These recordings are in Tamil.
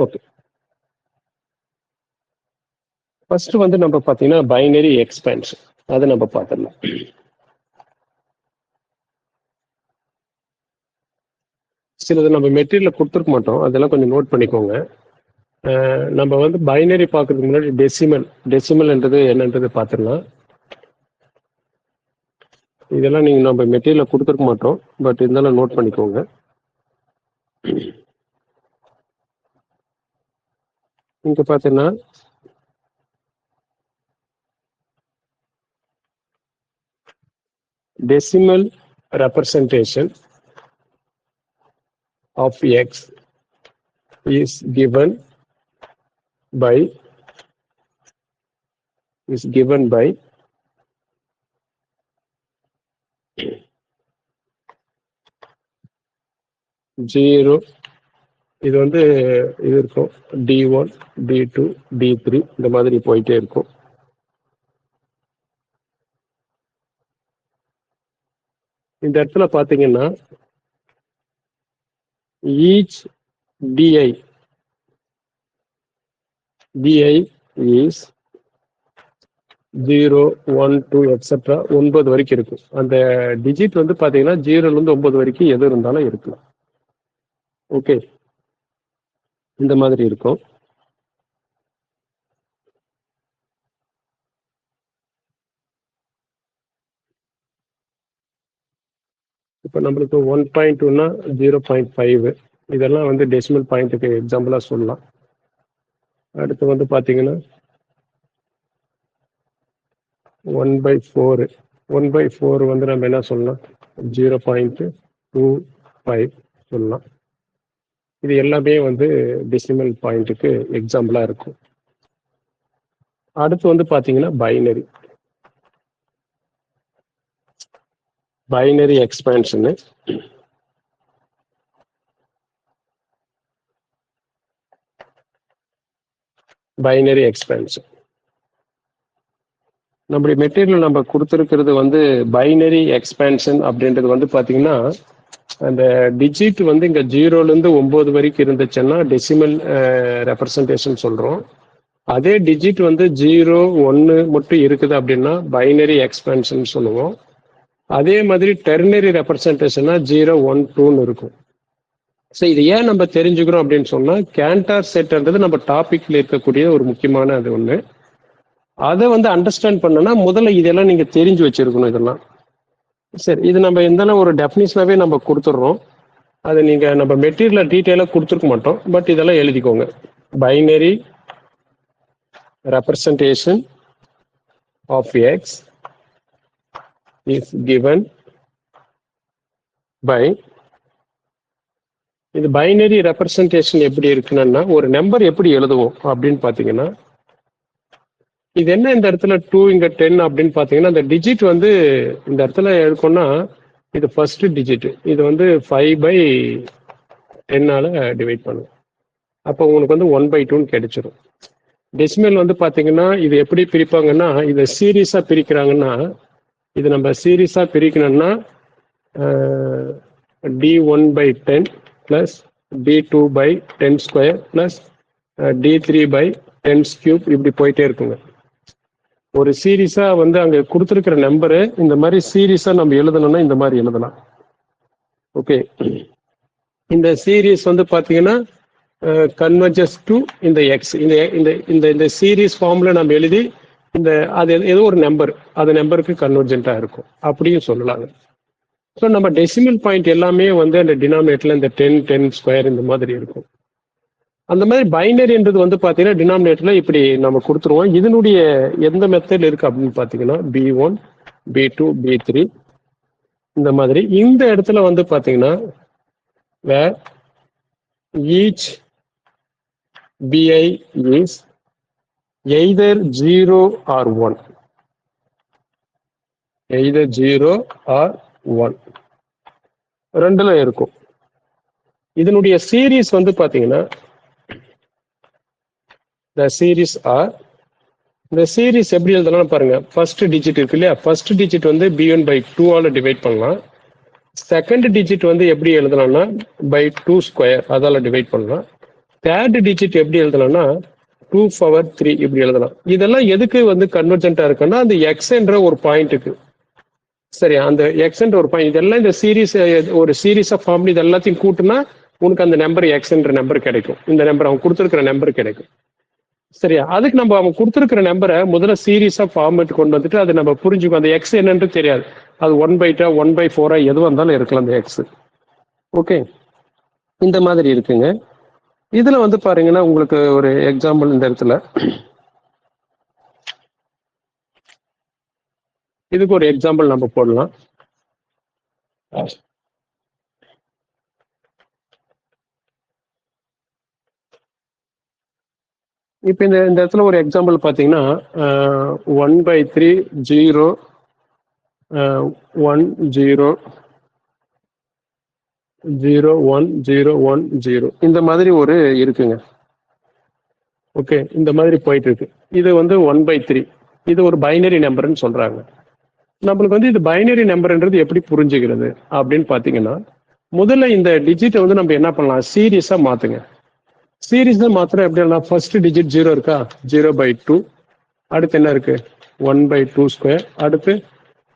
ஓகே, ஃபர்ஸ்ட் வந்து நம்ம பார்த்தீங்கன்னா பைனரி எக்ஸ்பேன்ஷன் அதை நம்ம பார்த்துடலாம். சிலது நம்ம மெட்டீரியல் கொடுத்துருக்க மாட்டோம், அதெல்லாம் கொஞ்சம் நோட் பண்ணிக்கோங்க. நம்ம வந்து பைனரி பார்க்கறதுக்கு முன்னாடி டெசிமல்ன்றது என்னன்றது பார்த்துடலாம். இதெல்லாம் நீங்க நம்ம மெட்டீரியல் கொடுத்துருக்க மாட்டோம், பட் இருந்தாலும் நோட் பண்ணிக்கோங்க. இங்க பார்த்தீங்கன்னா decimal representation of x is given by 0. இது வந்து இது இருக்கும் d1 d2 d3 இந்த மாதிரி போயிட்டே இருக்கும். இந்த இடத்துல பாத்தீங்கன்னா each di is 0 1 2 எக்ஸெட்ரா 9 வரைக்கும் இருக்கும். அந்த டிஜிட் வந்து பாத்தீங்கன்னா 0ல இருந்து 9 வரைக்கும் எது இருந்தாலும் இருக்கலாம். ஓகே, இந்த மாதிரி இருக்கும். இப்போ நம்மளுக்கு 1.2னா 0.5 இதெல்லாம் வந்து டெசிமல் பாயிண்ட்டுக்கு எக்ஸாம்பிளா சொல்லலாம். அடுத்து வந்து பாத்தீங்கன்னா 1/4 வந்து நம்ம என்ன சொல்லலாம், 0.25 சொல்லலாம். இது எல்லாமே வந்து டெசிமல் பாயிண்ட்டுக்கு எக்ஸாம்பிளா இருக்கும். அடுத்து வந்து பாத்தீங்கன்னா பைனரி எக்ஸ்பேன்ஷனு. பைனரி எக்ஸ்பேன்ஷன் நம்முடைய மெட்டீரியல் நம்ம கொடுத்துருக்கிறது வந்து பைனரி எக்ஸ்பேன்ஷன் அப்படின்றது வந்து பாத்தீங்கன்னா அந்த டிஜிட் வந்து இங்க 0ல இருந்து 9 வரைக்கும் இருந்துச்சுன்னா டெசிமல் ரெப்ரசன்டேஷன் சொல்றோம். அதே டிஜிட் வந்து 0 1 மட்டும் இருக்குது அப்படின்னா பைனரி எக்ஸ்பேன்ஷன் சொல்லுவோம். அதே மாதிரி டெர்னரி ரெப்ரசன்டேஷனா 0 1 2ன்னு இருக்கும். ஸோ இது ஏன் நம்ம தெரிஞ்சுக்கிறோம் அப்படின்னு சொன்னா கேண்டார் செட்ன்றது நம்ம டாபிக்ல இருக்கக்கூடிய ஒரு முக்கியமான அது ஒண்ணு. அதை வந்து அண்டர்ஸ்டாண்ட் பண்ணனா முதல்ல இதெல்லாம் நீங்க தெரிஞ்சு வச்சிருக்கணும். இதெல்லாம் சரி, இது நம்ம இருந்தாலும் ஒரு டெஃபினிஷனாவே நம்ம கொடுத்துட்றோம். அதை நீங்க நம்ம மெட்டீரியல் டீட்டெயிலாக கொடுத்துருக்க மாட்டோம், பட் இதெல்லாம் எழுதிக்கோங்க. Binary representation of x is given by. இது பைனரி ரெப்ரசன்டேஷன் எப்படி இருக்குன்னா ஒரு நம்பர் எப்படி எழுதுவோம் அப்படின்னு பாத்தீங்கன்னா இது என்ன இந்த இடத்துல 2 இங்க 10 அப்படின்னு பாத்தீங்கன்னா அந்த டிஜிட் வந்து இந்த இடத்துல எடுக்கணும்னா இது ஃபர்ஸ்ட் டிஜிட், இது வந்து 5/10ஆல டிவைட் பண்ணும். அப்போ உங்களுக்கு வந்து 1/2ன்னு கிடைச்சிரும். டெசிமல் வந்து பாத்தீங்கன்னா இது எப்படி பிரிப்பாங்கன்னா இதை சீரீஸா பிரிக்கிறாங்கன்னா இது நம்ம சீரீஸா பிரிக்கணும்னா d1/10 plus d2/10² plus d3/10³ இப்படி போயிட்டே இருக்குங்க. ஒரு சீரீஸா வந்து அங்க கொடுத்துருக்கிற நம்பரு இந்த மாதிரி சீரீஸா நம்ம எழுதணும்னா இந்த மாதிரி எழுதலாம். ஓகே, இந்த சீரீஸ் வந்து பாத்தீங்கன்னா கன்வர்ஜஸ் டு இந்த எக்ஸ். இந்த சீரீஸ் ஃபார்ம்ல நம்ம எழுதி இந்த அது ஏதோ ஒரு நம்பர் அது நம்பருக்கு கன்வர்ஜென்ட்டா இருக்கும் அப்படியும் சொல்லலாங்க. ஸோ நம்ம டெசிமல் பாயிண்ட் எல்லாமே வந்து அந்த டினாமினேட்டர்ல இந்த 10 10² இந்த மாதிரி இருக்கும். அந்த மாதிரி பைனரின்றது வந்து பாத்தீங்கன்னா டினாமினேட்டர்ல இப்படி நம்ம கொடுத்துருவோம். இதனுடைய எந்த மெத்தட் இருக்கு அப்படின்னு பாத்தீங்கன்னா B1 B2 B3 இந்த மாதிரி. இந்த இடத்துல வந்து பாத்தீங்கன்னா where each BI is either 0 or 1, either 0 or 1 ரெண்டுல இருக்கும். இதனுடைய சீரீஸ் வந்து பாத்தீங்கன்னா the series are, இந்த சீரீஸ் எப்படி எழுதலாம் பாருங்க. ஃபர்ஸ்ட் டிஜிட் இருக்கு இல்லையா, ஃபர்ஸ்ட் டிஜிட் வந்து B1/2 ஆல டிவைட் பண்ணலாம். செகண்ட் டிஜிட் வந்து எப்படி எழுதலாம்னா பை 2 ஸ்கொயர் அதால டிவைட் பண்ணலாம். தேர்ட் டிஜிட் எப்படி எழுதலாம்னா 2 பவர் 3 இப்படி எழுதலாம். இதெல்லாம் எதுக்கு வந்து கன்வர்ஜென்டா இருக்குன்னா அந்த எக்ஸ் என்ற ஒரு பாயிண்ட்டுக்கு. சரி, அந்த எக்ஸ் என்ற ஒரு பாயிண்ட் இதெல்லாம் இந்த சீரீஸ் ஒரு சீரீஸ் ஆஃப் ஃபார்ம் இது எல்லாத்தையும் கூட்டுனா உனக்கு அந்த நம்பர் எக்ஸ் என்ற நம்பர் கிடைக்கும். இந்த நம்பர் அவன் கொடுத்துருக்கிற நம்பர் கிடைக்கும். சரியா, அதுக்கு நம்ம அவன் கொடுத்துருக்கிற நம்பரை முதல்ல சீரீஸா ஃபார்மேட் கொண்டு வந்துட்டு அதை நம்ம புரிஞ்சுக்கோ. அந்த எக்ஸ் என்னன்னு தெரியாது, அது 1/2 1/4 எதுவாக இருந்தாலும் இருக்கலாம் அந்த எக்ஸ். ஓகே, இந்த மாதிரி இருக்குங்க. இதுல வந்து பாருங்கன்னா உங்களுக்கு ஒரு எக்ஸாம்பிள் இந்த இடத்துல இதுக்கு ஒரு எக்ஸாம்பிள் நம்ம போடலாம். இப்போ இந்த இடத்துல ஒரு எக்ஸாம்பிள் பார்த்தீங்கன்னா 1/3 0 1 0 0 1 0 1 0 இந்த மாதிரி ஒரு இருக்குங்க. ஓகே, இந்த மாதிரி போயிட்டு இருக்கு. இது வந்து 1/3 இது ஒரு பைனரி நம்பர்னு சொல்றாங்க. நம்மளுக்கு வந்து இது பைனரி நம்பர்ன்றது எப்படி புரிஞ்சுக்கிறது அப்படின்னு பார்த்தீங்கன்னா, முதல்ல இந்த டிஜிட்டை வந்து நம்ம என்ன பண்ணலாம், சீரீஸா மாத்துங்க. சீரீஸா மாத்திரம் எப்படி எல்லாம் ஃபர்ஸ்ட் டிஜிட் 0 இருக்கா, 0/2. அடுத்து என்ன இருக்கு 1/2 ஸ்கொயர், அடுத்து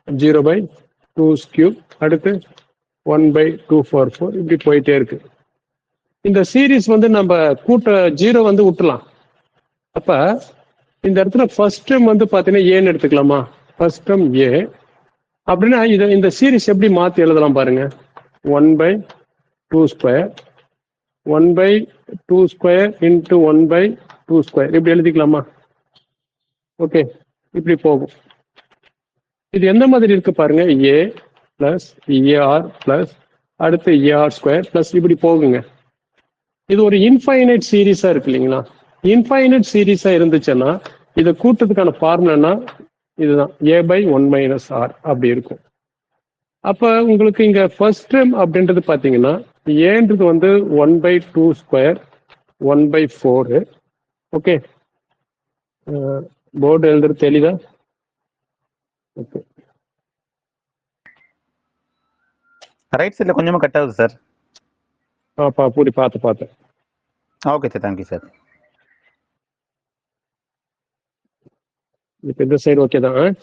0/2 கியூப், அடுத்து 1/244 இப்படி போயிட்டே இருக்கு. இந்த சீரீஸ் வந்து நம்ம கூட்ட 0 வந்து விட்டுலாம். அப்ப இந்த இடத்துல ஃபர்ஸ்ட் டேர்ம் வந்து பாத்தீங்கன்னா ஏன்னு எடுத்துக்கலாமா, ஃபர்ஸ்ட் டேர்ம் ஏ அப்படின்னா இதை இந்த சீரீஸ் எப்படி மாத்தி எழுதலாம் பாருங்க. 1/2 ஸ்கொயர் 1/2 ஸ்கொயர் இன்ட்டு 1/2 ஸ்கொயர் இப்படி எழுதிக்கலாமா. ஓகே, இப்படி போகும். இது எந்த மாதிரி இருக்கு பாருங்க, ஏ பிளஸ் ஏஆர் பிளஸ் அடுத்து ஏஆர் ஸ்கொயர் பிளஸ் இப்படி போகுங்க. இது ஒரு இன்ஃபைனைட் சீரீஸா இருக்கு இல்லைங்களா. இன்ஃபைனைட் சீரீஸா இருந்துச்சுன்னா இதை கூட்டத்துக்கான ஃபார்முலானா இதுதான், a/1 - r அப்படி இருக்கும். அப்ப உங்களுக்கு இங்க ஃபர்ஸ்ட் டேர்ம் அப்படின்றது பாத்தீங்கன்னா ஏன்றது வந்து 1/2 ஸ்கொயர் 1/4. ஓகே, போர்டு எழுதுறது தெளிதா? ஓகே, ரைட் சைடில் கொஞ்சமாக கட் ஆகுது சார். பூரி பார்த்தேன். Okay sir, thank you sir. இப்போ இந்த சைடு ஓகே தான்?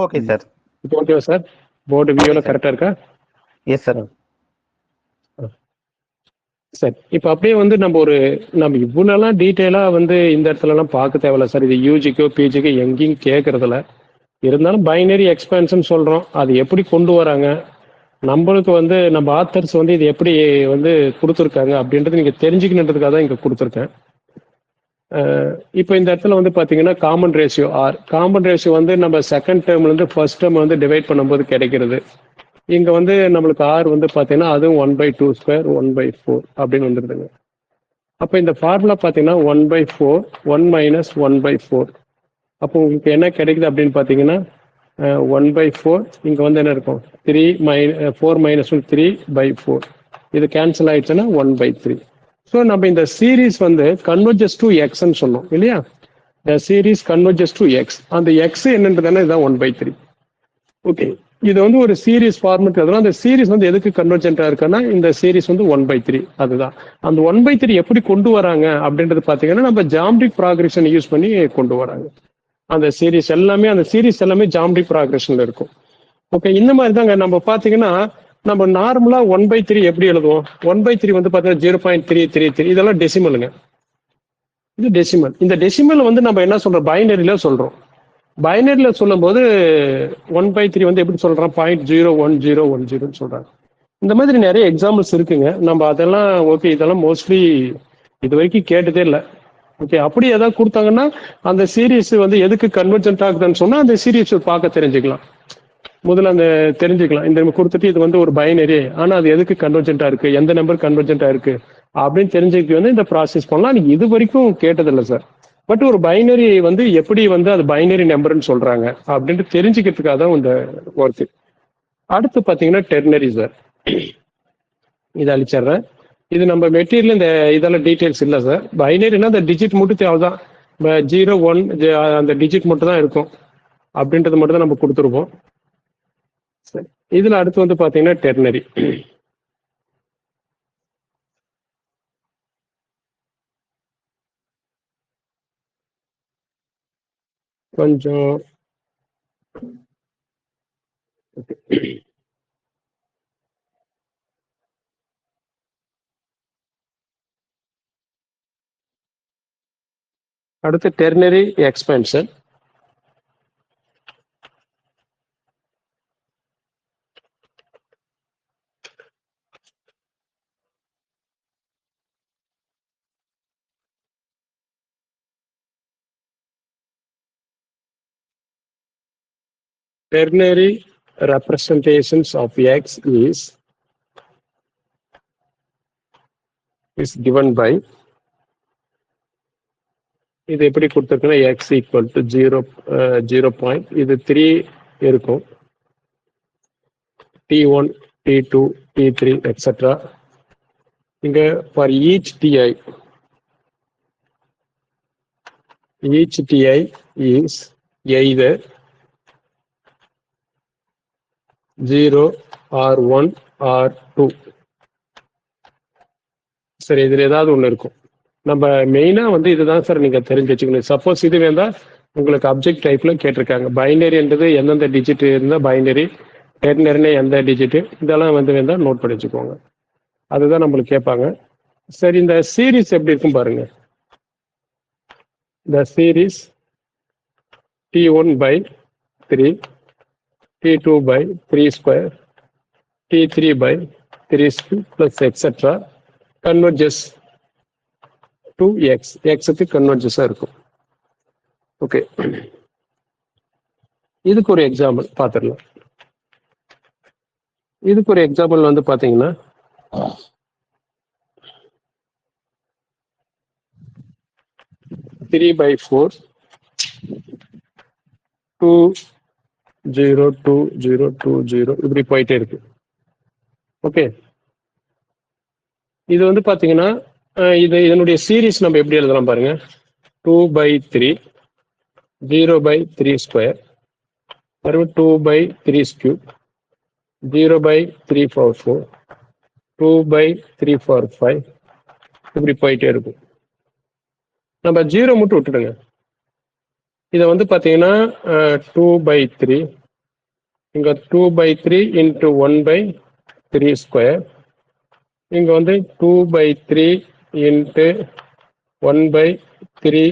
Okay sir. இப்போ ஓகேவா சார்? போர்டு வியூலாம் கரெக்டாக இருக்கா? Yes sir. சரி, இப்போ அப்படியே வந்து நம்ம இவ்வளோலாம் டீட்டெயிலாக வந்து இந்த இடத்துலலாம் பார்க்க தேவையில்ல சார். இது யூஜிக்கோ பிஜிக்கோ எங்கேயும் கேட்கறதில்ல. இருந்தாலும் பைனரி எக்ஸ்பேன்ஷன் சொல்கிறோம், அது எப்படி கொண்டு வராங்க, நம்மளுக்கு வந்து நம்ம ஆத்தர்ஸ் வந்து இது எப்படி வந்து கொடுத்துருக்காங்க அப்படின்றது நீங்கள் தெரிஞ்சுக்கணுன்றதுக்காக தான் இங்கே கொடுத்துருக்கேன். இப்போ இந்த இடத்துல வந்து பார்த்தீங்கன்னா common ratio r. Common ratio வந்து நம்ம செகண்ட் டேர்ம்லேருந்து ஃபர்ஸ்ட் டேர்ம் வந்து டிவைட் பண்ணும்போது கிடைக்கிறது. இங்கே வந்து நம்மளுக்கு ஆர் வந்து பார்த்தீங்கன்னா அதுவும் 1/2 ஸ்கொயர் 1/4 அப்படின்னு வந்துடுதுங்க. அப்போ இந்த ஃபார்முலா பார்த்தீங்கன்னா 1/4 1 - 1/4. அப்போ உங்களுக்கு என்ன கிடைக்குது அப்படின்னு பார்த்தீங்கன்னா 1/4 இங்கே வந்து என்ன இருக்கும் 3 4 - 1 3/4. இது கேன்சல் ஆயிடுச்சுன்னா 1/3. ஸோ நம்ம இந்த சீரீஸ் வந்து கன்வர்ஜஸ் டு எக்ஸ்ன்னு சொன்னோம் இல்லையா. The series converges to X. அந்த எக்ஸ் என்னன்றதுனா இதுதான் 1/3. ஓகே, இது வந்து ஒரு சீரீஸ் ஃபார்மெட். அதெல்லாம் அந்த சீரீஸ் வந்து எதுக்கு கன்வர்ஜென்டா இருக்குன்னா இந்த சீரீஸ் வந்து 1/3. அதுதான் அந்த 1/3 எப்படி கொண்டு வராங்க அப்படின்றது பார்த்தீங்கன்னா நம்ம ஜாமெட்ரிக் ப்ராக்ரெஷன் யூஸ் பண்ணி கொண்டு வராங்க. அந்த சீரீஸ் எல்லாமே ஜாமெட்ரிக் ப்ராக்ரெஷன்ல இருக்கும். ஓகே, இந்த மாதிரி தாங்க நம்ம பார்த்தீங்கன்னா நம்ம நார்மலா 1/3 எப்படி எழுதுவோம். 1/3 வந்து பார்த்தீங்கன்னா 0.333 இதெல்லாம் டெசிமலுங்க. இது டெசிமல். இந்த டெசிமல் வந்து நம்ம என்ன சொல்றோம், பைனரியில சொல்றோம். பைனரியில சொல்லும் போது 1/3 வந்து எப்படி சொல்றோம் 0.011010 சொல்றாங்க. இந்த மாதிரி நிறைய எக்ஸாம்பிள்ஸ் இருக்குங்க. நம்ம அதெல்லாம் ஓகே, இதெல்லாம் மோஸ்ட்லி இது வரைக்கும் கேட்டதே இல்லை. ஓகே, அப்படி ஏதாவது கொடுத்தாங்கன்னா அந்த சீரீஸ் வந்து எதுக்கு கன்வர்ஜென்ட் ஆகுதுன்னு சொன்னா அந்த சீரீஸ் பார்க்க தெரிஞ்சுக்கலாம். முதல்ல அந்த தெரிஞ்சுக்கலாம். இந்த கொடுத்துட்டு இது வந்து ஒரு பைனரி, ஆனா அது எதுக்கு கன்வர்ஜென்டா இருக்கு, எந்த நம்பர் கன்வர்ஜென்டா இருக்கு அப்படின்னு தெரிஞ்சுக்கிட்டு வந்து இந்த ப்ராசஸ் பண்ணலாம். நீங்க இது வரைக்கும் கேட்டதில்லை சார். பட் ஒரு பைனரி வந்து எப்படி வந்து அது பைனரி நம்பர்னு சொல்றாங்க அப்படின்ட்டு தெரிஞ்சுக்கிறதுக்காக தான் இந்த ஒர்க். அடுத்து பார்த்தீங்கன்னா டெர்னரி சார். இதை அழிச்சிடுறேன். இது நம்ம மெட்டீரியல் இந்த இதெல்லாம் டீட்டெயில்ஸ் இல்லை சார். பைனரினா அந்த டிஜிட் மட்டும் தேவைதான். 0 1 அந்த டிஜிட் மட்டும் தான் இருக்கும் அப்படின்றது மட்டும் தான் நம்ம கொடுத்துருப்போம். சரி, இதுல அடுத்து வந்து பாத்தீங்கன்னா டெர்னரி. கொஞ்சம் அடுத்து ternary எக்ஸ்பென்ஷன். Ternary representations of x is given by, இது எப்படி கொடுத்திருக்குன்னா x equal to 0 point, இது 3 இருக்கும், t1 t2 t3 etc. இங்க for each ti is either 0 or 1 or 2. சரி, இதுல ஏதாவது ஒண்ணு இருக்கும். நம்ம மெயினா வந்து இதுதான் சார் நீங்க தெரிஞ்சு வச்சுக்கணும். சப்போஸ் இது வேண்டா உங்களுக்கு அப்ஜெக்ட் டைப்ல கேட்டிருக்காங்க, பைனரின்றது எந்தெந்த டிஜிட் இருந்தா பைனரி, டெர்னரினா எந்த டிஜிட், இதெல்லாம் வந்து வேண்டா நோட் பண்ணி வச்சுக்கோங்க. அதுதான் நம்மளுக்கு கேட்பாங்க. சரி, இந்த சீரிஸ் எப்படி இருக்கும் பாருங்க. இந்த series t1 by 3, t2 by 3 square, t3 by 3 plus etc. converges to x. x-க்கு கன்வர்ஜஸா இருக்கும். ஓகே, இதுக்கு ஒரு எக்ஸாம்பிள் பார்த்துடலாம். இதுக்கு ஒரு எக்ஸாம்பிள் வந்து பாத்தீங்கன்னா 3/4 2 0 2 0 2 0 இப்படி போயிட்டே இருக்கு. ஓகே, இது வந்து பாத்தீங்கன்னா இதனுடைய சீரிஸ் நம்ம எப்படி எழுதலாம் பாருங்க. 2/3 0/3 ஸ்கொயர் 2/3 cube 0/3 power 4 2/3 power 5 இப்படி போயிட்டே இருக்கும். நம்ம 0 மட்டும் விட்டுடுங்க. இதை வந்து பாத்தீங்கன்னா 2/3, இங்க 2/3 into 1/3 ஸ்கொயர், இங்க வந்து 2/3 into 1/3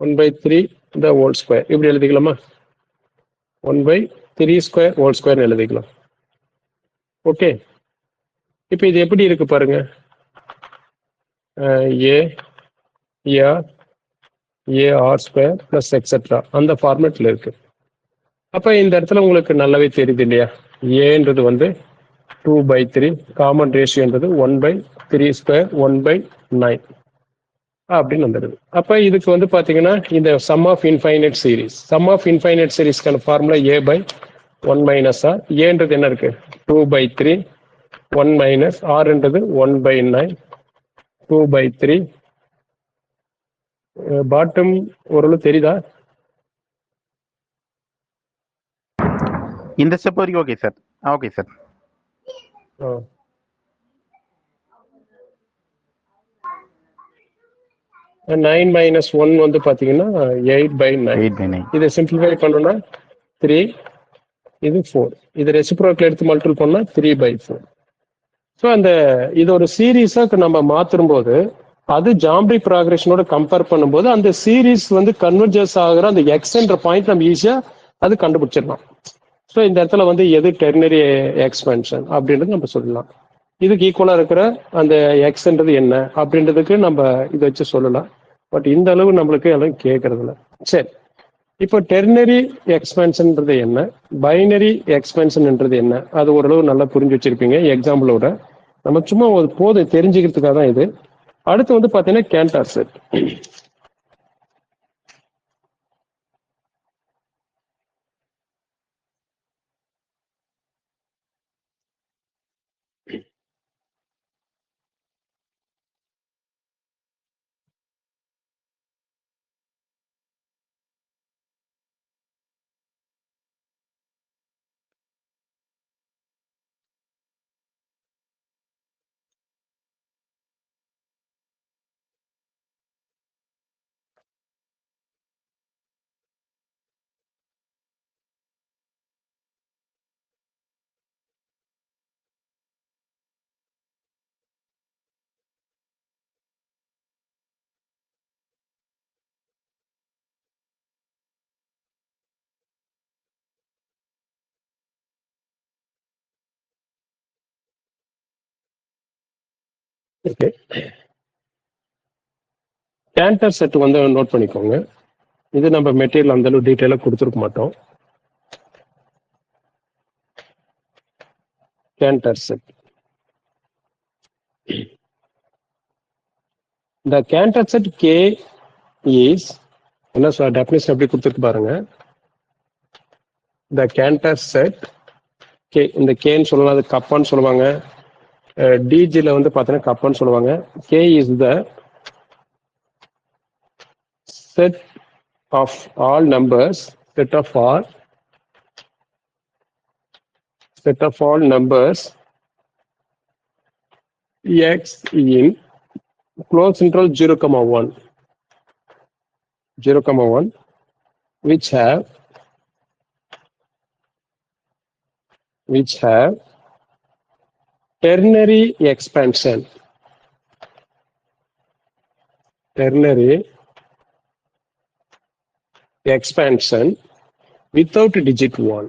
1/3 the whole square இப்படி எழுதிக்கலாமா? 1/3 square whole square எழுதிக்கலாம். ஓகே, இப்ப இது எப்படி இருக்கு பாருங்க. ar ஸ்கொயர் பிளஸ் எக்ஸெட்ரா அந்த ஃபார்மேட்ல இருக்கு. அப்ப இந்த இடத்துல உங்களுக்கு நல்லாவே தெரியுது இல்லையா, ஏன்றது வந்து 2/3, காமன் ரேஷியோன்றது 1/3 ஸ்கொயர் 1/9 அப்படின்னு வந்துடுது. அப்ப இதுக்கு வந்து பாத்தீங்கன்னா இந்த சம் ஆஃப் இன்ஃபைனைட் சீரிஸ்க்கான ஃபார்முலா a/1 மைனஸ் ஆர். ஏன்றது என்ன இருக்கு 2/3, 1 மைனஸ் ஆர்ன்றது 1/9 2/3. பாட்டம் ஓரளவு தெரியுதா? இந்த ஸ்டெப் வரைக்கும் okay sir. Okay sir. 9 minus 1 வந்து பாத்தீங்கன்னா 8/9. இதை சிம்பிளிஃபை பண்ணோம்னா 3, இது 4. இது ரெசிப்ரோக்கல் எடுத்து மல்டிபிள் பண்ணா 3/4. ஸோ அந்த இது ஒரு சீரீஸா நம்ம மாற்றும் போது அது ஜாமெட்ரி ப்ராக்ரெஷனோட கம்பேர் பண்ணும்போது அந்த சீரீஸ் வந்து கன்வர்ஜஸ் ஆகிற அந்த எக்ஸ்ன்ற பாயிண்ட் நம்ம ஈஸியா அது கண்டுபிடிச்சிடலாம். ஸோ இந்த இடத்துல வந்து எது டெர்னரி எக்ஸ்பென்ஷன் அப்படின்றது நம்ம சொல்லலாம். இதுக்கு ஈக்குவலா இருக்கிற அந்த எக்ஸ்ன்றது என்ன அப்படின்றதுக்கு நம்ம இதை வச்சு சொல்லலாம். பட் இந்த அளவு நம்மளுக்கு எல்லாம் கேட்கறது இல்லை. சரி, இப்போ டெர்னரி எக்ஸ்பென்ஷன்ன்றது என்ன, பைனரி எக்ஸ்பென்ஷன்ன்றது என்ன, அது ஓரளவு நல்லா புரிஞ்சு வச்சிருப்பீங்க எக்ஸாம்பிளோட. நம்ம சும்மா ஒரு போதை தெரிஞ்சுக்கிறதுக்காக தான் இது. அடுத்து வந்து பாத்தீங்கன்னா Cantor set. Okay, Cantor set வந்து நோட் பண்ணிக்கோங்க. இது நம்ம மெட்டீரியல் அந்த அளவு டீட்டெயிலாக கொடுத்துருக்க மாட்டோம். Cantor set, the Cantor set K is என்ன டெஃபினிஷன் எப்படி கொடுத்துருக்கு பாருங்க. the Cantor set K, இந்த கேன்னு சொல்லலாம், அது கப்பான்னு சொல்லுவாங்க. டிஜில வந்து பார்த்தீங்கன்னா கப்பான்னு சொல்லுவாங்க. K is the set of all numbers, set of all numbers x in close interval 0,1 which have ternary expansion without digit 1.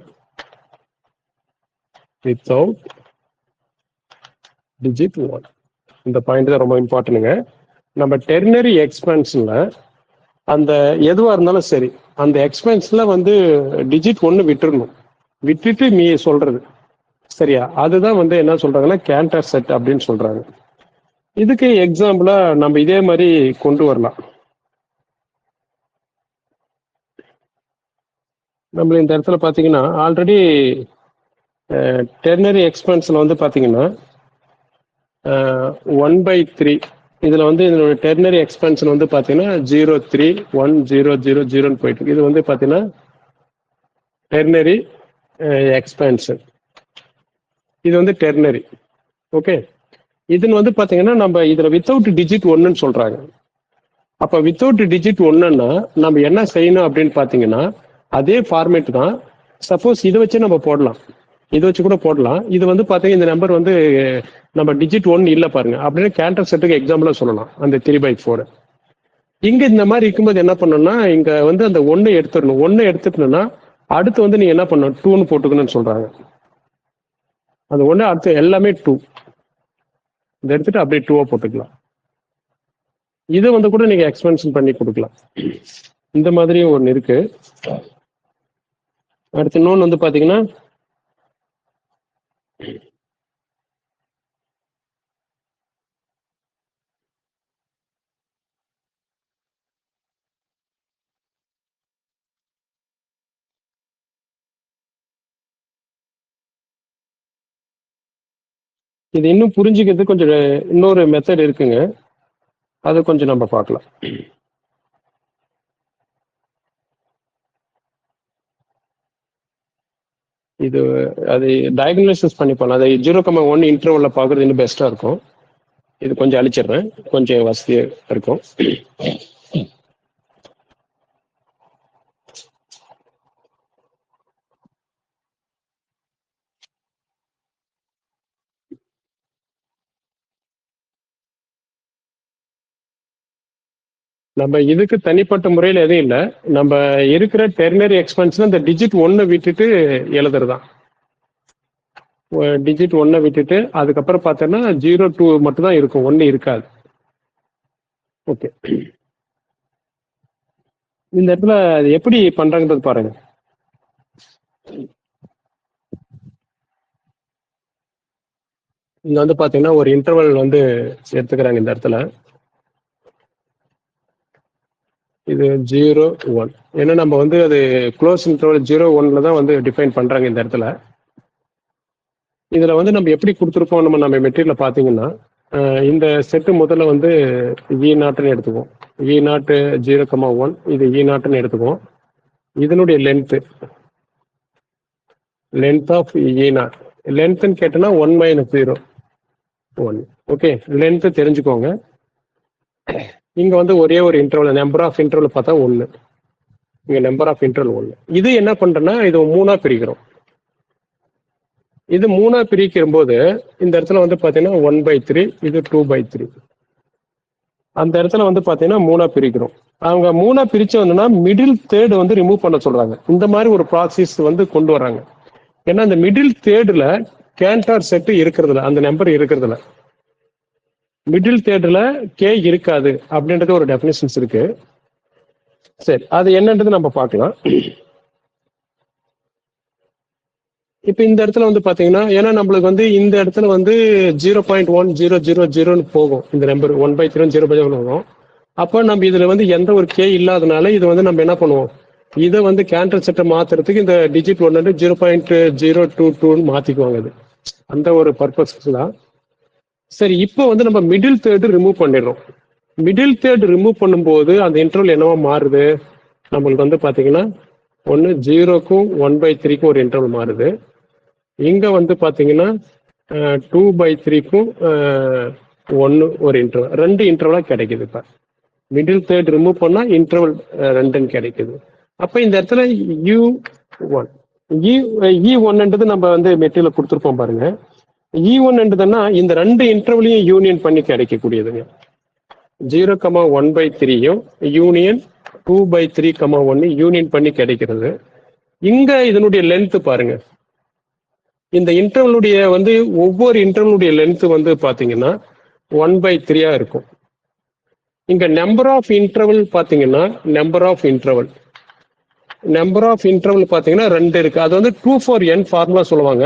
இந்த பாயிண்ட் தான் ரொம்ப இம்பார்ட்டன்ட்ங்க. நம்ம டெர்னரி எக்ஸ்பென்ஷன்ல அந்த எதுவா இருந்தாலும் சரி, அந்த எக்ஸ்பென்ஸ்ல வந்து டிஜிட் 1 விட்டுட்டு நீ சொல்றது சரியா, அதுதான் வந்து என்ன சொல்றாங்கன்னா கேண்டர் செட் அப்படின்னு சொல்றாங்க. இதுக்கு எக்ஸாம்பிளா நம்ம இதே மாதிரி கொண்டு வரலாம். நம்ம இந்த இடத்துல பாத்தீங்கன்னா ஆல்ரெடி டெர்னரி எக்ஸ்பென்ஸ்ல வந்து பாத்தீங்கன்னா 1/3 இதுல வந்து இதனோட டெர்னரி எக்ஸ்பென்ஷன் வந்து பாத்தீங்கன்னா 0.31000 போயிட்டு, இது வந்து பாத்தீங்கன்னா டெர்னரி எக்ஸ்பென்ஷன். இது வந்து டெர்னரி. ஓகே, இதுன்னு வந்து பாத்தீங்கன்னா நம்ம இதுல வித்தவுட் டிஜிட் 1ன்னு சொல்றாங்க. அப்ப வித்தவுட் டிஜிட் 1ன்னா நம்ம என்ன செய்யணும் அப்படின்னு பாத்தீங்கன்னா அதே ஃபார்மேட் தான். சப்போஸ் இதை வச்சு நம்ம போடலாம், இதை வச்சு கூட போடலாம். இது வந்து பாத்தீங்கன்னா இந்த நம்பர் வந்து நம்ம டிஜிட் 1 இல்ல பாருங்க, அப்படின்னு கேண்டர் செட்டுக்கு எக்ஸாம்பிளா சொல்லலாம். அந்த 3/4 இங்க இந்த மாதிரி இருக்கும்போது என்ன பண்ணணும்னா இங்க வந்து அந்த 1 எடுத்துடணும். 1 எடுத்துட்டோம்னா அடுத்து வந்து நீங்க என்ன பண்ணணும் 2ன்னு போட்டுக்கணும்னு சொல்றாங்க. அந்த 1 அடுத்து எல்லாமே 2 இதை எடுத்துட்டு அப்படியே 2 போட்டுக்கலாம். இது வந்து கூட நீங்க எக்ஸ்பென்ஷன் பண்ணி கொடுக்கலாம். இந்த மாதிரி ஒன்று இருக்கு. அடுத்து இன்னொன்று வந்து பாத்தீங்கன்னா இது இன்னும் புரிஞ்சுக்கிறது கொஞ்சம் இன்னொரு மெத்தட் இருக்குங்க, அது கொஞ்சம் நம்ம பார்க்கலாம். இது அது டயக்னோசிஸ் பண்ணி பண்ணலாம். அதை 0,1 இன்டர்வல்ல பார்க்கறது இன்னும் பெஸ்டா இருக்கும். இது கொஞ்சம் அழிச்சிடுறேன், கொஞ்சம் வசதியா இருக்கும். நம்ம இதுக்கு தனிப்பட்ட முறையில் எதுவும் இல்லை. நம்ம இருக்கிற டெர்னரி எக்ஸ்பென்ஷன் அந்த டிஜிட் 1 விட்டுட்டு எழுதுறதுதான். டிஜிட் 1 விட்டுட்டு அதுக்கப்புறம் பார்த்தோன்னா 0-2 மட்டும் தான் இருக்கும், 1 இருக்காது. ஓகே, இந்த இடத்துல அது எப்படி பண்றாங்கன்றது பாருங்க. இங்க வந்து பாத்தீங்கன்னா ஒரு இன்டர்வல் வந்து எடுத்துக்கிறாங்க இந்த இடத்துல. இது 0-1, ஏன்னா நம்ம வந்து அது க்ளோஸ் இன்டர்வல் 0-1ல தான் வந்து டிஃபைன் பண்றாங்க இந்த இடத்துல. இதுல வந்து நம்ம எப்படி கொடுத்துருப்போம் நம்ம மெட்டீரியல் பாத்தீங்கன்னா இந்த செட்டு முதல்ல வந்து E0ன்னு எடுத்துக்குவோம். E0 0,1 இது E0ன்னு எடுத்துக்குவோம். இதனுடைய லென்த் ஆஃப் E0 லென்த்ன்னு கேட்டோம்னா 1 - 0 1. ஓகே, லென்த் தெரிஞ்சுக்கோங்க. இங்க வந்து ஒரே ஒரு இன்டர்வல், நம்பர் ஆஃப் இன்டர்வல் பார்த்தா 1, இங்க நம்பர் ஆஃப் இன்டர்வல் 1. இது என்ன பண்றேன்னா இது 3ஆ பிரிக்கிறோம். இது 3ஆ பிரிக்கும் போது இந்த இடத்துல வந்து பாத்தீங்கன்னா 1/3, இது 2/3. அந்த இடத்துல வந்து பாத்தீங்கன்னா 3ஆ பிரிக்கிறோம். அவங்க 3ஆ பிரிச்சு வந்தோம்னா மிடில் தேர்ட் வந்து ரிமூவ் பண்ண சொல்றாங்க. இந்த மாதிரி ஒரு ப்ராசஸ் வந்து கொண்டு வராங்க. ஏன்னா அந்த மிடில் தேர்ட்ல கேண்டர் செட் இருக்கிறதுல அந்த நம்பர் இருக்கிறதுல மிடில் தேர்டில் கே இருக்காது அப்படின்றது ஒரு டெஃபினிஷன்ஸ் இருக்கு. சரி, அது என்னன்றது நம்ம பார்க்கலாம். இப்போ இந்த இடத்துல வந்து பாத்தீங்கன்னா, ஏன்னா நம்மளுக்கு வந்து இந்த இடத்துல வந்து 0.1000 போகும். இந்த நம்பர் 1/3 0 போகும். அப்போ நம்ம இதுல வந்து எந்த ஒரு கே இல்லாதனால இது வந்து நம்ம என்ன பண்ணுவோம், இதை வந்து கேன்சல் செட்டை மாத்துறதுக்கு இந்த டிஜிட் 1 0.022 மாத்திக்குவாங்க. அது அந்த ஒரு பர்பஸ் தான். சரி, இப்போ வந்து நம்ம மிடில் தேர்டு ரிமூவ் பண்ணிடுறோம். மிடில் தேர்டு ரிமூவ் பண்ணும்போது அந்த இன்டர்வல் என்னவா மாறுது, நம்மளுக்கு வந்து பாத்தீங்கன்னா ஒன்று 0க்கும் 1/3க்கும் ஒரு இன்டர்வல் மாறுது. இங்க வந்து பாத்தீங்கன்னா 2/3க்கும் 1 ஒரு இன்டர்வல், 2 இன்டர்வலா கிடைக்குது. இப்ப மிடில் தேர்ட் ரிமூவ் பண்ணா இன்டர்வல் 2 கிடைக்குது. அப்ப இந்த இடத்துல U1 E1ன்றது நம்ம வந்து மெட்டீரியல் கொடுத்துருப்போம் பாருங்க. E1ன்றதுன்னா இந்த 2 இன்டர்வலையும் யூனியன் பண்ணி கிடைக்கக்கூடியதுங்க. 0,1/3யும் யூனியன் 2/3,1 யூனியன் பண்ணி கிடைக்கிறது. இங்க இதனுடைய லென்த் பாருங்க. இந்த இன்டர்வலுடைய வந்து ஒவ்வொரு இன்டர்வலுடைய லென்த் வந்து பாத்தீங்கன்னா 1/3 இருக்கும். இங்க நம்பர் ஆஃப் இன்டர்வல் பாத்தீங்கன்னா நம்பர் ஆஃப் இன்டர்வல் பாத்தீங்கன்னா 2 இருக்கு. அது வந்து 2 for n ஃபார்முலா சொல்லுவாங்க.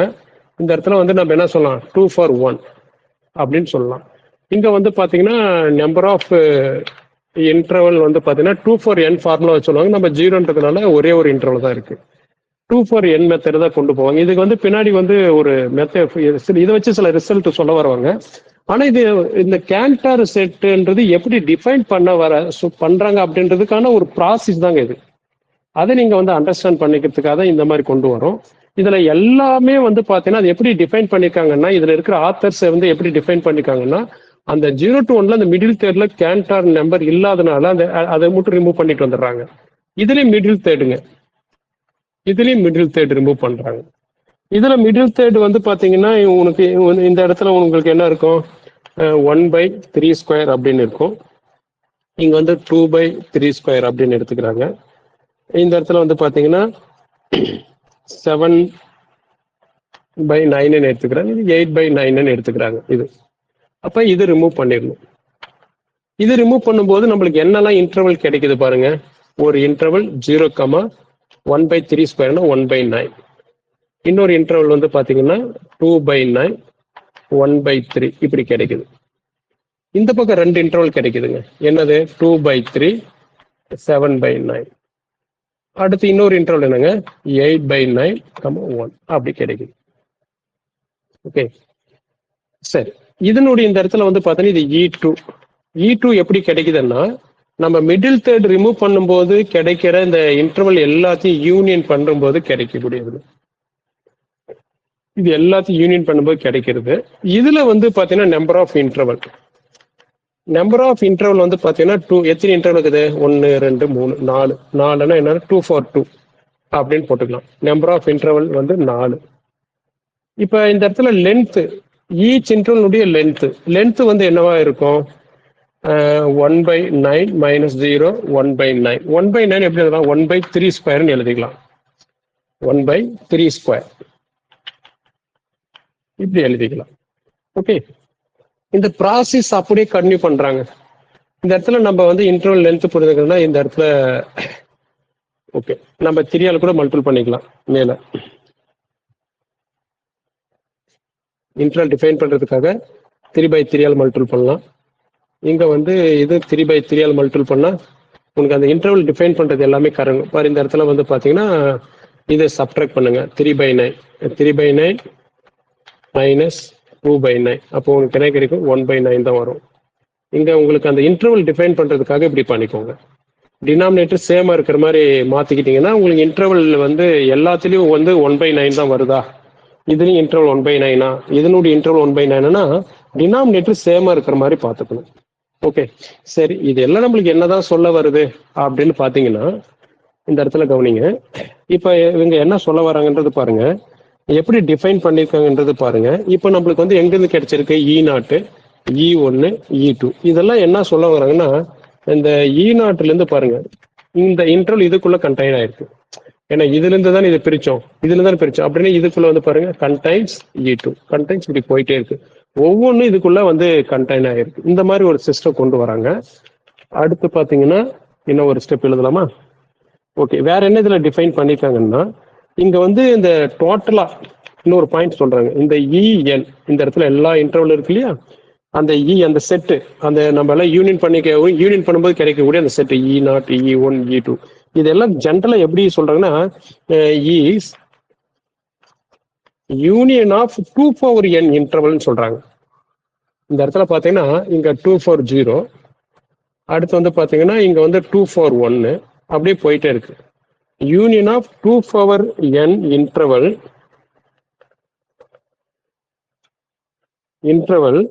இந்த இடத்துல வந்து நம்ம என்ன சொல்லலாம், 2 for 1 அப்படின்னு சொல்லலாம். இங்க வந்து பாத்தீங்கன்னா நம்பர் ஆஃப் இன்டர்வல் வந்து பாத்தீங்கன்னா 2 for n ஃபார்முலா சொல்லுவாங்க. நம்ம 0ன்றதுனால ஒரே ஒரு இன்டர்வல் தான் இருக்கு. 2 for n மெத்தட் தான் கொண்டு போவாங்க. இதுக்கு வந்து பின்னாடி வந்து ஒரு மெத்தட் இதை வச்சு சில ரிசல்ட் சொல்ல வருவாங்க. ஆனா இது இந்த கேன்டார் செட்ன்றது எப்படி டிஃபைன் பண்றாங்க அப்படின்றதுக்கான ஒரு ப்ராசஸ் தாங்க இது. அதை நீங்க வந்து அண்டர்ஸ்டாண்ட் பண்ணிக்கிறதுக்காக தான் இந்த மாதிரி கொண்டு வரோம். இதுல எல்லாமே வந்து பாத்தீங்கன்னா அது எப்படி டிஃபைன் பண்ணிருக்காங்கன்னா, இதுல இருக்கிற ஆத்தர்ஸ் வந்து எப்படி டிஃபைன் பண்ணிருக்காங்கன்னா, அந்த 0 to 1ல அந்த மிடில் தேர்ட்ல கேன்டார் நம்பர் இல்லாதனால அந்த அதை மட்டும் ரிமூவ் பண்ணிட்டு வந்துடுறாங்க. இதுலயும் மிடில் தேர்டுங்க, இதுலயும் மிடில் தேர்ட் ரிமூவ் பண்றாங்க. இதுல மிடில் தேர்ட் வந்து பாத்தீங்கன்னா உனக்கு இந்த இடத்துல உங்களுக்கு என்ன இருக்கும், 1/3² அப்படின்னு இருக்கும். இங்க வந்து 2/3² அப்படின்னு எடுத்துக்கிறாங்க. இந்த இடத்துல வந்து பாத்தீங்கன்னா 7/9 எடுத்துக்கிறாங்க. இது 8/9 எடுத்துக்கிறாங்க. இது அப்ப இது ரிமூவ் பண்ணிடணும். இது ரிமூவ் பண்ணும்போது நம்மளுக்கு என்னெல்லாம் இன்டர்வல் கிடைக்குது பாருங்க. ஒரு இன்டர்வல் 0,1/3²னா 1/9. இன்னொரு இன்டர்வல் வந்து பாத்தீங்கன்னா 2/9, 1/3 இப்படி கிடைக்குது. இந்த பக்கம் 2 இன்டர்வல் கிடைக்குதுங்க. என்னது, 2/3, 7/9. அடுத்து இன்னொரு இன்டர்வல் என்னங்க, 8/9, 1 அப்படி கிடைக்குது. ஓகே, சரி. இதனுடைய இந்த இடத்துல வந்து பாத்தீங்கன்னா இது E2 எப்படி கிடைக்குதுன்னா, நம்ம மிடில் தேர்ட் ரிமூவ் பண்ணும்போது கிடைக்கிற இந்த இன்டர்வல் எல்லாத்தையும் யூனியன் பண்ணும்போது கிடைக்கக்கூடியது. இது எல்லாத்தையும் யூனியன் பண்ணும்போது கிடைக்கிறது. இதுல வந்து பாத்தீங்கன்னா நம்பர் ஆஃப் இன்டர்வல் வந்து பாத்தீங்கன்னா 2. எத்தனை இன்டர்வல் இருக்குது, 1 2 3 4. 4னா என்ன, 2 for 2 அப்படின்னு போட்டுக்கலாம். நம்பர் ஆஃப் இன்டர்வல் வந்து 4. இப்ப இந்த இடத்துல லென்த், ஈச் இன்டர்வலுடைய லென்த் வந்து என்னவா இருக்கும், 1/9 - 0, 1/9. 1/9 எப்படி எழுதலாம், 1/3² எழுதிக்கலாம். 1/3² இப்படி எழுதிக்கலாம். ஓகே, இந்த ப்ராசஸ் அப்படியே கண்டினியூ பண்றாங்க. இந்த இடத்துல நம்ம வந்து இன்டர்வல் லென்த் புரிஞ்சுக்கணும்னா இந்த இடத்துல ஓகே நம்ம 3ஆல கூட மல்டிபிள் பண்ணிக்கலாம். மேல இன்டர்வல் டிஃபைன் பண்றதுக்காக 3/3ஆல் மல்டிபிள் பண்ணலாம். இங்க வந்து இது 3/3ஆல் மல்டிபிள் பண்ணா உங்களுக்கு அந்த இன்டர்வல் டிஃபைன் பண்றது எல்லாமே கரங்க பாரு. இந்த இடத்துல வந்து பாத்தீங்கன்னா இதை சப்ட்ராக்ட் பண்ணுங்க. 3/9 மைனஸ் 2/9. அப்போ உங்களுக்கு என்ன கிடைக்கும், 1/9 தான் வரும். இங்க உங்களுக்கு அந்த இன்டர்வல் டிஃபைன் பண்றதுக்காக இப்படி பண்ணிக்கோங்க. டினாமினேட்டர் சேமா இருக்கிற மாதிரி மாத்திக்கிட்டீங்கன்னா உங்களுக்கு இன்டர்வல் வந்து எல்லாத்துலயும் வந்து 1/9 தான் வருதா, இதுலயும் இன்டர்வல் 1/9, இதனுடைய இன்டர்வல் 1/9னா டினாமினேட்டர் சேமா இருக்கிற மாதிரி பார்த்துக்கணும். ஓகே, சரி. இது எல்லாம் நம்மளுக்கு என்னதான் சொல்ல வருது அப்படின்னு பாத்தீங்கன்னா இந்த இடத்துல கவனிங்க. இப்ப இவங்க என்ன சொல்ல வராங்கன்றது பாருங்க, எப்படி டிஃபைன் பண்ணிருக்காங்கன்றது பாருங்க. இப்போ நம்மளுக்கு வந்து எங்க இருந்து கிடைச்சிருக்கு, E0, E1, E2. இதெல்லாம் என்ன சொல்ல வராங்கன்னா, இந்த E0ல இருந்து பாருங்க இந்த இன்டர்வல் இதுக்குள்ள கண்டெயின் ஆயிருக்கு. ஏன்னா இதுல இருந்து தான் இதை பிரிச்சோம், இதுல இருந்து தான் பிரிச்சோம் அப்படின்னா இதுக்குள்ள வந்து பாருங்க கண்டைன்ஸ் E2 கண்டைன்ஸ் இப்படி போயிட்டே இருக்கு, ஒவ்வொன்றும் இதுக்குள்ள வந்து கண்டைன் ஆயிருக்கு. இந்த மாதிரி ஒரு சிஸ்டம் கொண்டு வராங்க. அடுத்து பாத்தீங்கன்னா இன்னும் ஒரு ஸ்டெப் எழுதலாமா? ஓகே, வேற என்ன இதுல டிஃபைன் பண்ணிருக்காங்கன்னா இங்க வந்து இந்த டோட்டலா இன்னொரு பாயிண்ட் சொல்றாங்க. இந்த இஎன் இந்த இடத்துல எல்லா இன்டர்வல் இருக்கு இல்லையா, அந்த அந்த செட்டு அந்த நம்ம எல்லாம் யூனியன் பண்ணும்போது கிடைக்கக்கூடிய அந்த செட்டு E0 E1 E2 இதெல்லாம் ஜென்ரலா எப்படி சொல்றாங்கன்னா இஸ் யூனியன் ஆஃப் 2n இன்டர்வல்னு சொல்றாங்க. இந்த இடத்துல பாத்தீங்கன்னா இங்க 2 அடுத்து வந்து பாத்தீங்கன்னா இங்க வந்து 2 அப்படியே போயிட்டே இருக்கு. Union of 2n interval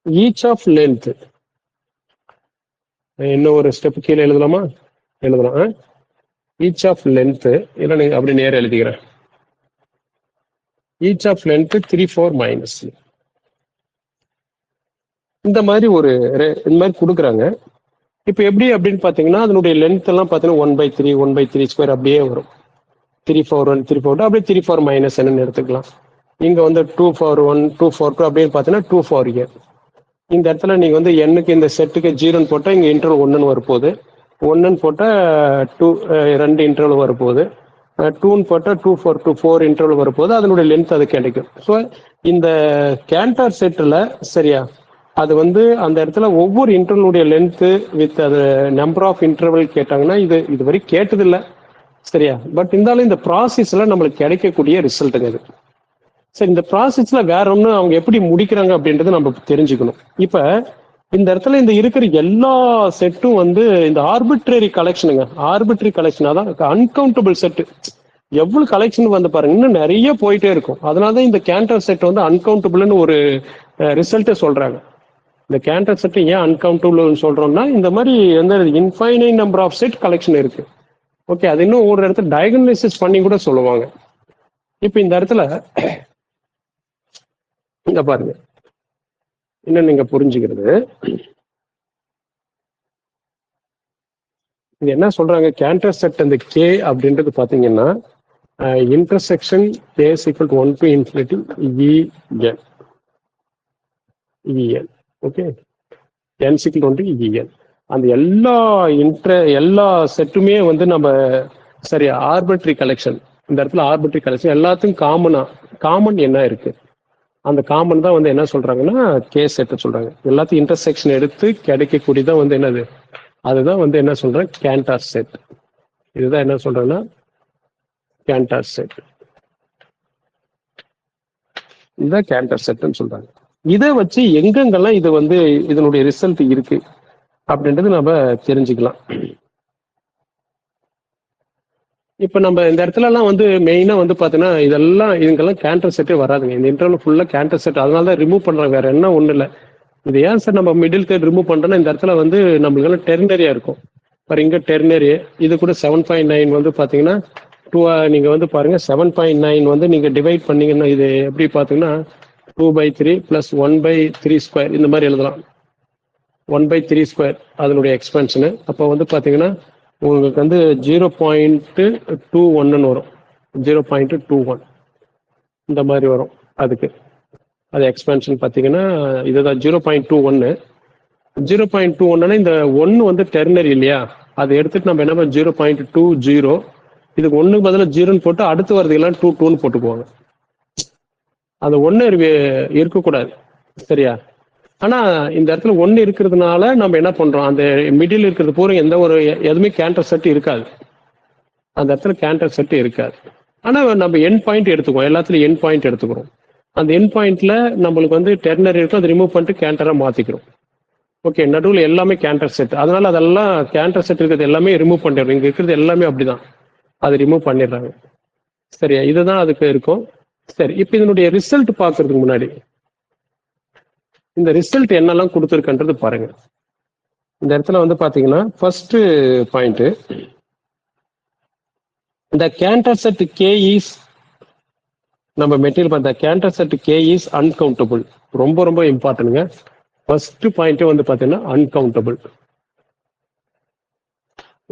each of length. இன்னும் ஒரு ஸ்டெப் கீழே எழுதலாமா? எழுதலாம். ஈச் ஆஃப் லென்த் இல்லை நீங்க அப்படி நேரம் எழுதிக்கிறேன். ஈச் ஆஃப் லென்த் 3 4 இந்த மாதிரி இந்த மாதிரி கொடுக்குறாங்க. இப்போ எப்படி அப்படின்னு பார்த்தீங்கன்னா அதனுடைய லென்த் எல்லாம் பார்த்தீங்கன்னா 1/3 1/3² அப்படியே வரும். 3 4 1 3 4 அப்படியே 3 4 என்னன்னு எடுத்துக்கலாம். இங்க வந்து 2 4 1 2 4 2 அப்படின்னு பார்த்தீங்கன்னா 2 4 இந்த இடத்துல நீங்க வந்து எண்ணுக்கு இந்த செட்டுக்கு 0 போட்டா இங்க இன்டர்வல் 1 வரப்போகுது, 1 போட்டா 2 இன்டர்வல் வரப்போகுது, 2 போட்டா 2 4 2 4 இன்டர்வல் வரப்போகுது, அதனுடைய லென்த் அது கிடைக்கும். ஸோ இந்த கேண்டார் செட்டில் சரியா அது வந்து அந்த இடத்துல ஒவ்வொரு இன்டர்வலுடைய லென்த்து வித் அது நம்பர் ஆஃப் இன்டர்வல் கேட்டாங்கன்னா இது வரை கேட்டதில்லை சரியா. பட் இருந்தாலும் இந்த ப்ராசஸ்ல நம்மளுக்கு கிடைக்கக்கூடிய ரிசல்ட்டுங்க இது. சரி, இந்த ப்ராசஸ்ல வேற ஒன்று அவங்க எப்படி முடிக்கிறாங்க அப்படின்றத நம்ம தெரிஞ்சுக்கணும். இப்ப இந்த இடத்துல இந்த இருக்கிற எல்லா செட்டும் வந்து இந்த ஆர்பிட்ரரி கலெக்ஷனுங்க. ஆர்பிட்ரரி கலெக்ஷன் அதான் அன்கவுண்டபிள் செட்டு. எவ்வளவு கலெக்ஷன் வந்து பாருங்க இன்னும் நிறைய போயிட்டே இருக்கும். அதனாலதான் இந்த கேண்டர் செட் வந்து அன்கவுண்டபிள்னு ஒரு ரிசல்ட்டை சொல்றாங்க. இந்த கேண்டர் செட் ஏன் அன்கவுண்டபிள் சொல்றோம்னா இந்த மாதிரி எந்த infinite number of set collection இருக்கு. ஓகே, அது இன்னும் ஒரு இடத்துல டயகனலைசிஸ் பண்ணி கூட சொல்லுவாங்க. இப்போ இந்த இடத்துல இங்க பாருங்க இன்னும் நீங்க புரிஞ்சுக்கிறது இது என்ன சொல்றாங்க. கேண்டர் செட் அந்த கே அப்படின்றது பாத்தீங்கன்னா intersection K is equal to 1 to infinity en. Okay, n is equal to en. அந்த எல்லா செட்டுமே வந்து நம்ம சரி ஆர்பிட்ரரி கலெக்ஷன். இந்த இடத்துல ஆர்பிட்ரரி கலெக்ஷன் எல்லாத்துக்கும் காமன் என்ன இருக்கு, அந்த காமன் தான் வந்து என்ன சொல்றாங்கன்னா கே செட் சொல்றாங்க. எல்லாத்தையும் இன்டர்செக்ஷன் எடுத்து கிடைக்கக்கூடியதான் வந்து என்னது, அதுதான் வந்து என்ன சொல்றேன் கேண்டார் செட். இதுதான் என்ன சொல்றேன்னா கேண்டார் செட். இதுதான் கேண்டர் செட்னு சொல்றாங்க. இதை வச்சு எங்கெங்கெல்லாம் இது வந்து இதனுடைய ரிசல்ட் இருக்கு அப்படின்றது நம்ம தெரிஞ்சுக்கலாம். இப்ப நம்ம இந்த இடத்துல எல்லாம் வந்து மெயினா வந்து பாத்தீங்கன்னா இதுங்கெல்லாம் கேண்டர் செட்டே வராதுங்க. இந்த இன்டர்வல் ஃபுல்லா கேண்டர் செட், அதனால தான் ரிமூவ் பண்றாங்க, வேற என்ன ஒண்ணு இல்லை. இது ஏன் சார் நம்ம மிடில் கேட் ரிமூவ் பண்றோம்னா இந்த இடத்துல வந்து நம்மளுக்கு டெர்னரியா இருக்கும். இங்க டெர்னரி இது கூட 7.9 வந்து பாத்தீங்கன்னா நீங்க வந்து பாருங்க 7.9 வந்து நீங்க டிவைட் பண்ணீங்கன்னா இது எப்படி பாத்தீங்கன்னா 2/3 + 1/3² இந்த மாதிரி எழுதலாம். 1/3² அதனுடைய எக்ஸ்பென்ஷனு. அப்போ வந்து பாத்தீங்கன்னா உங்களுக்கு வந்து 0.21 வரும். 0.21 இந்த மாதிரி வரும். அதுக்கு அது எக்ஸ்பென்ஷன் பார்த்தீங்கன்னா இதுதான் 0.21. 0.21 இந்த 1 வந்து டெர்னரி இல்லையா, அதை எடுத்துட்டு நம்ம என்ன பண்ண 0.20 இதுக்கு 1க்கு பதிலாக 0ன்னு போட்டு அடுத்து வரது எல்லாம் 2 போட்டுக்குவாங்க. அது 1 இருக்கக்கூடாது சரியா. ஆனா இந்த இடத்துல 1 இருக்கிறதுனால நம்ம என்ன பண்றோம், அந்த மிடில் இருக்கிறது பூரா எந்த ஒரு எதுவுமே கேண்டர் செட் இருக்காது. அந்த இடத்துல கேண்டர் செட் இருக்காது. ஆனா நம்ம என் பாயிண்ட் எடுத்துக்குவோம், எல்லாத்துலயும் என் பாயிண்ட் எடுத்துக்கிறோம். அந்த என் பாயிண்ட்ல நம்மளுக்கு வந்து டெர்னரி இருக்கும், அதை ரிமூவ் பண்ணிட்டு கேண்டரா மாத்திக்கிறோம். ஓகே, நடுவில் எல்லாமே கேண்டர் செட். அதனால அதெல்லாம் கேண்டர் செட் இருக்கிறது எல்லாமே ரிமூவ் பண்ணிடுறோம். இங்க இருக்கிறது எல்லாமே அப்படிதான், அதை ரிமூவ் பண்ணிடுறாங்க சரியா. இதுதான் அதுக்கு இருக்கும். சரி, இப்போ இதனுடைய ரிசல்ட் பார்க்கறதுக்கு முன்னாடி இந்த ரிசல்ட் என்னெல்லாம் கொடுத்துருக்குன்றது பாருங்க. இந்த இடத்துல வந்து பாத்தீங்கன்னா ஃபர்ஸ்ட் பாயிண்ட், இந்த கேண்டர் செட் கே இஸ் நம்ம மெட்டீரியல் பார்த்தா கேண்டர் செட் கே இஸ் அன்கவுண்டபிள். ரொம்ப ரொம்ப இம்பார்ட்டன்ட்ங்க. ஃபர்ஸ்ட் பாயிண்ட் வந்து பாத்தீங்கன்னா அன்கவுண்டபிள்.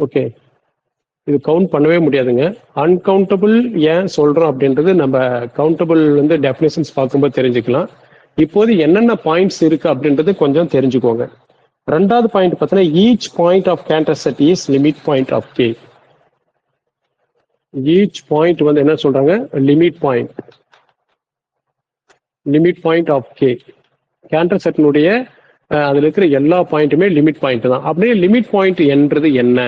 ஓகே, இது கவுண்ட் பண்ணவே முடியாதுங்க. அன்கவுண்டபிள் ஏன் சொல்றோம் அப்படின்றது நம்ம கவுண்டபிள் வந்து டெஃபினேஷன்ஸ் பார்க்கும்போது தெரிஞ்சுக்கலாம். இப்போது என்னென்ன பாயிண்ட்ஸ் இருக்கு அப்படின்றது கொஞ்சம் தெரிஞ்சுக்கோங்க. ரெண்டாவது பாயிண்ட் பார்த்தீங்கன்னா each point of Cantor set is limit point of K. Each point வந்து என்ன சொல்றாங்க, limit point, limit point of K. Cantor செட்டினுடைய அதுல இருக்கிற எல்லா பாயிண்ட்டுமே லிமிட் பாயிண்ட் தான். அப்படியே லிமிட் பாயிண்ட் என்றது என்ன,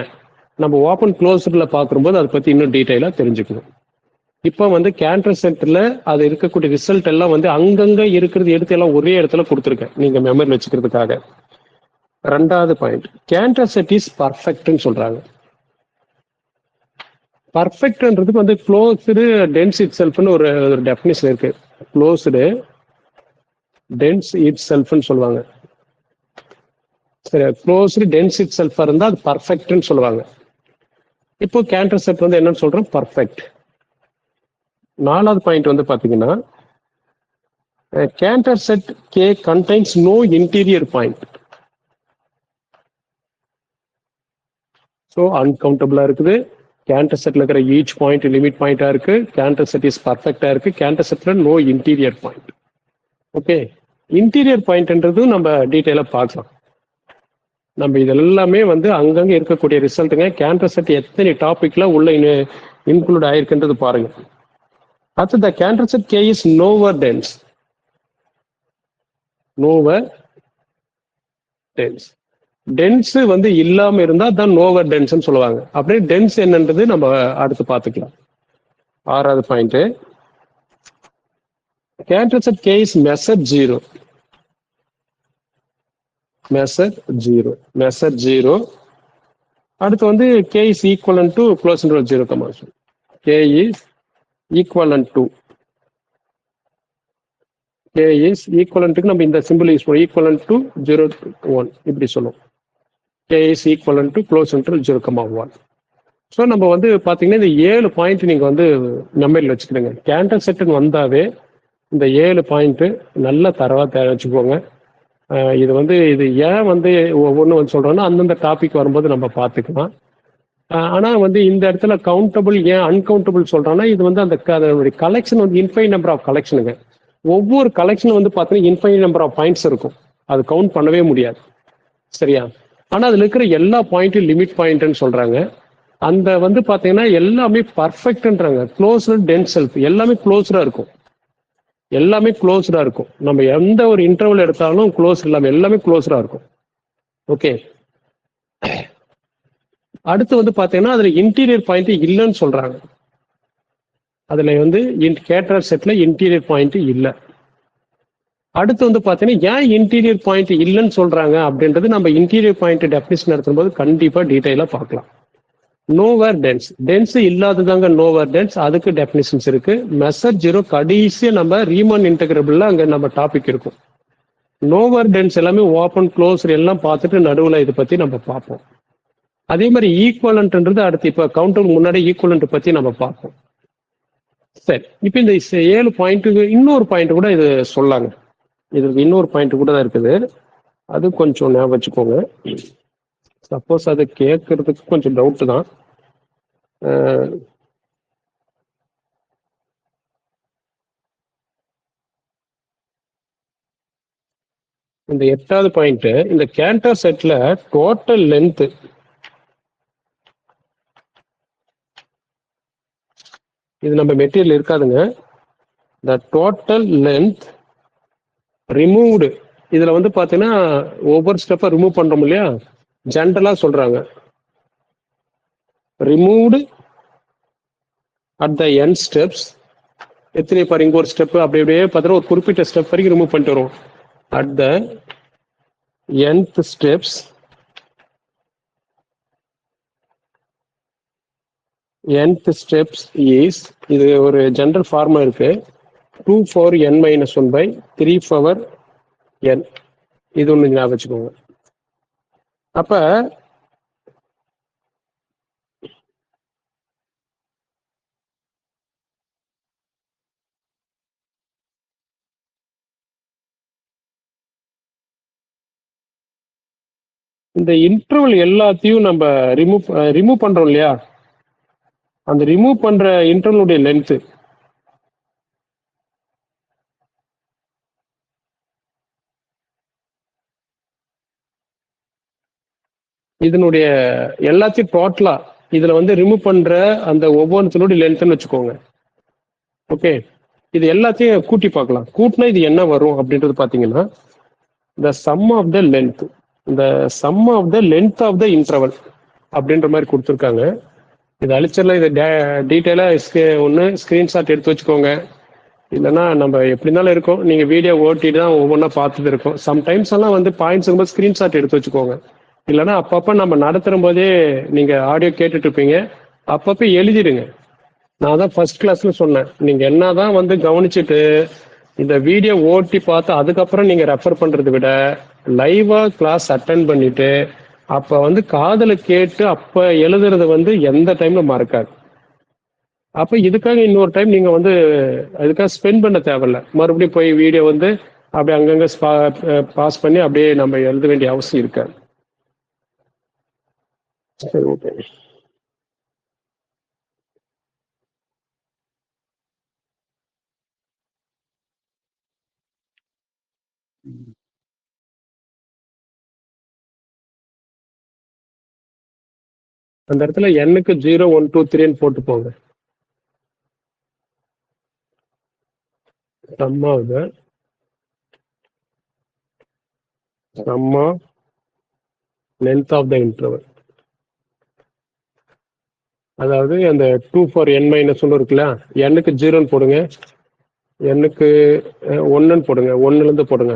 நம்ம ஓப்பன் க்ளோஸ்ல பார்க்கும்போது அதை பத்தி இன்னும் டீட்டெயிலா தெரிஞ்சுக்கணும். இப்போ வந்து கேண்டர் செட்டில் அது இருக்கக்கூடிய ரிசல்ட் எல்லாம் வந்து அங்கங்க இருக்கிறது எடுத்து எல்லாம் ஒரே இடத்துல கொடுத்துருக்கேன் நீங்க மெமரியில் வச்சுக்கிறதுக்காக. ரெண்டாவது பாயிண்ட், கேண்டர் செட் இஸ் பர்ஃபெக்ட்னு சொல்றாங்க. பர்ஃபெக்ட்ன்றதுக்கு வந்து க்ளோஸ்டு டென்ஸ் இட் செல்ஃப்னு ஒரு டெஃபினிஷன் இருக்கு. க்ளோஸ்டு டென்ஸ் இட் செல்ஃப்னு சொல்லுவாங்க. சரி, க்ளோஸ்டு டென்ஸ் இட் செல்ஃபா இருந்தால் அது பர்ஃபெக்ட்னு சொல்லுவாங்க. இப்போ கேண்டர் செட் வந்து என்னன்னு சொல்றோம், பர்ஃபெக்ட். நாலாவது பாயிண்ட் வந்து பாத்தீங்கன்னா Cantor set K contains no interior point. So அன்கவுண்டபிளா இருக்குது. கேண்டர் செட்ல இருக்கிற ஈச் பாயிண்ட் லிமிட் பாயிண்டா இருக்கு. கேண்டர் செட் இஸ் பர்ஃபெக்டா இருக்கு. கேண்டர் செட்ல no interior point. Okay, interior பாயிண்ட்ன்றதும் நம்ம டீட்டெயிலா பார்க்கலாம். நம்ம இது எல்லாமே வந்து அங்கங்க இருக்கக்கூடிய ரிசல்ட்டுங்க. கேண்டர் செட் எத்தனை டாபிக்ல உள்ள இன்க்ளூட் ஆயிருக்குன்றது பாருங்க. அடுத்து the cantor set K is nowhere dense. Nowhere dense. Dense வந்து இல்லாம இருந்தா தான் நோவர் டென்ஸ்ன்னு சொல்லுவாங்க. அப்படியே டென்ஸ் என்னன்றது நம்ம அடுத்து பார்த்துக்கலாம். ஆறாவது point, Cantor set K is measured zero. Measure zero. அடுத்து வந்து K is equivalent to close interval 0, K is equivalent to, K is equivalent க்கு நம்ம இந்த சிம்பிள் யூஸ் பண்ணுவோம், equivalent to 0 to 1 இப்படி சொல்லுவோம். K is equivalent to close interval 0, 1. So நம்ம வந்து பார்த்தீங்கன்னா இந்த 7 பாயிண்ட் நீங்க வந்து மெமரியில் வச்சுக்கிறீங்க. கேண்டர் செட்டுன்னு வந்தாவே இந்த 7 பாயிண்ட் நல்ல தரவா வச்சுக்கோங்க. இது வந்து இது ஏன் வந்து ஒவ்வொன்று வந்து சொல்றோம்னா அந்தந்த டாபிக் வரும்போது நம்ம பார்த்துக்கலாம். ஆனா வந்து இந்த இடத்துல கவுண்டபிள் ஏன் அன்கவுண்டபிள் சொல்றோம்னா இது வந்து அந்த கலெக்ஷன் வந்து இன்ஃபைன் நம்பர் ஆஃப் கலெக்ஷனுங்க. ஒவ்வொரு கலெக்ஷன் வந்து பார்த்தீங்கன்னா இன்ஃபைன் நம்பர் ஆஃப் பாயிண்ட்ஸ் இருக்கும். அது கவுண்ட் பண்ணவே முடியாது. சரியா? ஆனா அதுல இருக்கிற எல்லா பாயிண்ட்டும் லிமிட் பாயிண்ட்னு சொல்றாங்க. அந்த வந்து பாத்தீங்கன்னா எல்லாமே பர்ஃபெக்ட்ன்றாங்க. க்ளோஸ்டு டென்ஸ் செல்ஃப் எல்லாமே க்ளோஸ்டா இருக்கும். எல்லாமே க்ளோஸ்டா இருக்கும். நம்ம எந்த ஒரு இன்டர்வல் எடுத்தாலும் க்ளோஸ் இல்லாம எல்லாமே க்ளோஸ்டா இருக்கும். ஓகே, அடுத்து வந்து பாத்தீங்கன்னா அதுல இன்டீரியர் பாயிண்ட் இல்லைன்னு சொல்றாங்க. அதுல வந்து கேண்டர் செட்ல இன்டீரியர் பாயிண்ட் இல்லை. அடுத்து வந்து பாத்தீங்கன்னா ஏன் இன்டீரியர் பாயிண்ட் இல்லைன்னு சொல்றாங்க அப்படின்றது நம்ம இன்டீரியர் பாயிண்ட் டெஃபினிஷன் எடுத்தும் போது கண்டிப்பா டீடைலா பார்க்கலாம். நோவேர் டென்ஸ், டென்ஸ் இல்லாததாங்க நோவேர் டென்ஸ். அதுக்கு டெஃபினிஷன்ஸ் இருக்கு. மெஷர் ஜீரோ கடைசியா நம்ம ரீமான் இன்டகிரபிள்ல அங்க நம்ம டாபிக் இருக்கும். நோவேர் டென்ஸ் எல்லாமே ஓப்பன் க்ளோஸ் எல்லாம் பார்த்துட்டு நடுவில் இதை பத்தி நம்ம பார்ப்போம். அதே மாதிரி ஈக்குவலன்ட்ன்றது அடுத்து இப்போ கவுண்டருக்கு முன்னாடி ஈக்குவலன்ட் பத்தி நம்ம பார்ப்போம். சரி, இப்போ இந்த 7 பாயிண்ட்டுக்கு இன்னொரு பாயிண்ட் கூட இது சொல்லாங்க. இதுக்கு இன்னொரு பாயிண்ட் கூட தான் இருக்குது. அது கொஞ்சம் ஞாபகம் வச்சுக்கோங்க. சப்போஸ் அது கேட்கறதுக்கு கொஞ்சம் டவுட் தான். இந்த 8வது பாயிண்ட், இந்த கேண்டர் செட்ல டோட்டல் லென்த் இது நம்ம மெட்டீரியல் இருக்காதுங்க. த டோட்டல் லென்த் ரிமூவ்டு, இதுல வந்து பாத்தீங்கன்னா ஒவ்வொரு ஸ்டெப்பா ரிமூவ் பண்றோம் இல்லையா, ஜென்ரலா சொல்றாங்க. Removed at the end steps, எத்தனை பாரு இங்க ஒரு ஸ்டெப் அப்படி அப்படியே பார்த்தா ஒரு குறிப்பிட்ட ஸ்டெப் வரைக்கும் ரிமூவ் பண்ணிட்டு வரும். At the nth steps, nth steps is, இது ஒரு ஜெனரல் ஃபார்மா இருக்கு, 2 for n-1/3 for n. இது ஒண்ணு ஞாபகம் வச்சுக்கோங்க. அப்ப இந்த இன்டர்வல் எல்லாத்தையும் நம்ம ரிமூவ் பண்றோம் இல்லையா, அந்த ரிமூவ் பண்ற இன்டர்வலுடைய லென்த் இதனுடைய எல்லாத்தையும் டோட்டலா இதுல வந்து ரிமூவ் பண்ற அந்த ஒவ்வொன்றுடைய லென்த்னு வச்சுக்கோங்க. ஓகே, இது எல்லாத்தையும் கூட்டி பார்க்கலாம். கூட்டினா இது என்ன வரும் அப்படின்றது பாத்தீங்கன்னா the sum of the length, the sum of the length of the interval அப்படின்ற மாதிரி கொடுத்துருக்காங்க. இது அழிச்சிடலாம். இதை டீட்டெயிலா ஒன்று ஸ்கிரீன்ஷாட் எடுத்து வச்சுக்கோங்க. இல்லைன்னா நம்ம எப்படி இருந்தாலும் இருக்கும், நீங்க வீடியோ ஓட்டிட்டு தான் ஒவ்வொன்றா பார்த்துட்டு இருக்கோம். சம்டைம்ஸ் எல்லாம் வந்து பாயிண்ட்ஸ் இருக்கும்போது ஸ்கிரீன்ஷாட் எடுத்து வச்சுக்கோங்க. இல்லைன்னா அப்பப்போ நம்ம நடத்துற போதே நீங்க ஆடியோ கேட்டுட்டு இருப்பீங்க, அப்பப்போ எழுதிடுங்க. நான் தான் ஃபர்ஸ்ட் கிளாஸ்ல சொன்னேன், நீங்க என்னதான் வந்து கவனிச்சுட்டு இந்த வீடியோ ஓட்டி பார்த்து அதுக்கப்புறம் நீங்க ரெஃபர் பண்றதை விட லைவா கிளாஸ் அட்டென்ட் பண்ணிட்டு அப்ப வந்து காதுல கேட்டு அப்ப எழுதுறது வந்து எந்த டைம்ல மறக்காது. அப்ப இதுக்காக இன்னொரு டைம் நீங்க வந்து அதுக்காக ஸ்பெண்ட் பண்ண தேவையில்ல. மறுபடியும் போய் வீடியோ வந்து அப்படியே அங்கங்க பாஸ் பண்ணி அப்படியே நம்ம எழுத வேண்டிய அவசியம் இருக்காது. சரி, ஓகே. அந்த இடத்துல எண்ணுக்கு 0 1 2 3ன்னு போட்டு போங்க. sum of the length of the interval. அதாவது அந்த 2 for n minus 1 இருக்குல்ல, எண்ணுக்கு 0ன்னு போடுங்க, எண்ணுக்கு 1ன்னு போடுங்க, 1ல இருந்து போடுங்க.